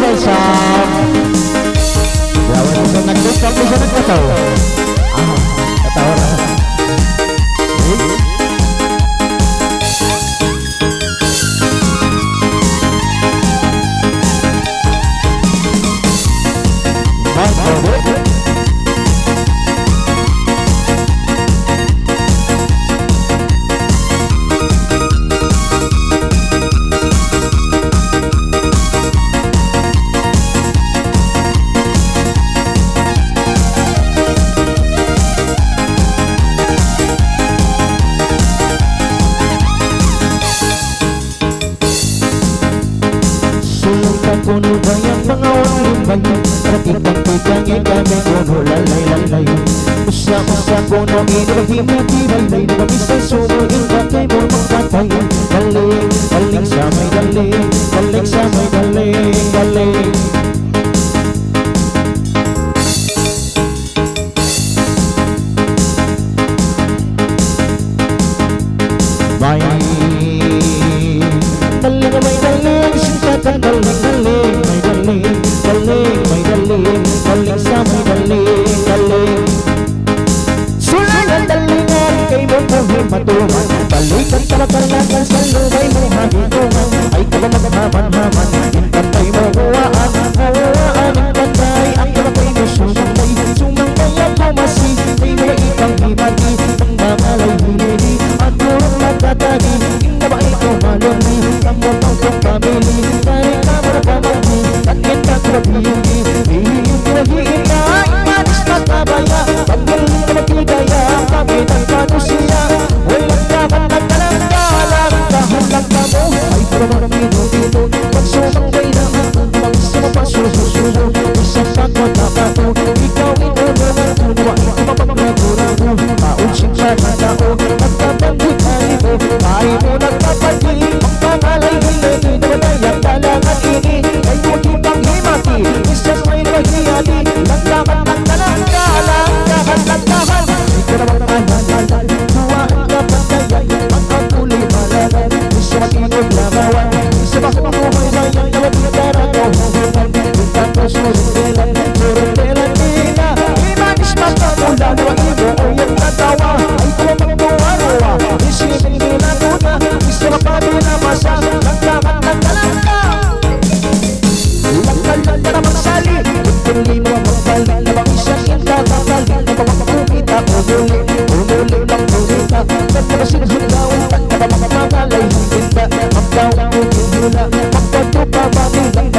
Rebel Sound. Yawan ito nag-discount mo siya nagkatawa. Katawa na. Kuno bayang mga walimbay Ratikang-tikang ikami kuno lalay-lalay Usa-usa kuno inibag-himag-ibay Nabisay sumugin katay mo magkatay Daling, daling sa may daling Daling sa may daling, daling May daling, may daling Singkatan daling daling sa may daling Sulang dalingan kay mo buhay matuman Balikan talagang sa lumay mo hagitungan Ay kalamaghaman-haman Intantay mo huwaan Intantay ang kalapay mo sumangay Sumangay ang pumasi May mga ibang himati Ang mangalay hinili At murang magkatagi Hindi ba ikaw malumi Ang mutang kong pamili Kahit na marapamagi At kita krabiyugi Hihingay, manis na kabaya Paggaling na magkigaya Kapit ang panusiya Walang kaman na kalang-kalang Kahalang ka mo Ay parang minuto Pagsumangay na ang Pagsumapasususulo Isang pagkatakato Ikaw inunungan Tunuwa ikaw mapagmagurado Paunsing ka na tao Nagpapagkikali mo Ay mo nagpapagli Ang pangalay hilini Namanayang dalangan ini Ay magibang himati Isang may maghiyali Naglaman ng kalang-kalang Kahalang-kahan Ikaw naman mahal Tuwaan ka pagkayay Ang pagkuli malalan Isa matinod lamawan Isa makukuhay na yan Nawag na daragaw Huhuman Tapos mo rindelan Rindelan nila Imanis makamulan Wa ibo o yung katawa Ay kumang buwarawa Isipin nila muna Isa mapabi na masa Naglaman ng kalang-kalang Langkal na magsali Pagpili mo ang magbali Na bang isang intatapali Na bang kumita Umuli ng kumita Nagpapasing hulawan Pag na bang mamalay Hindi na Magdawang kumita Magpatupa ba nilang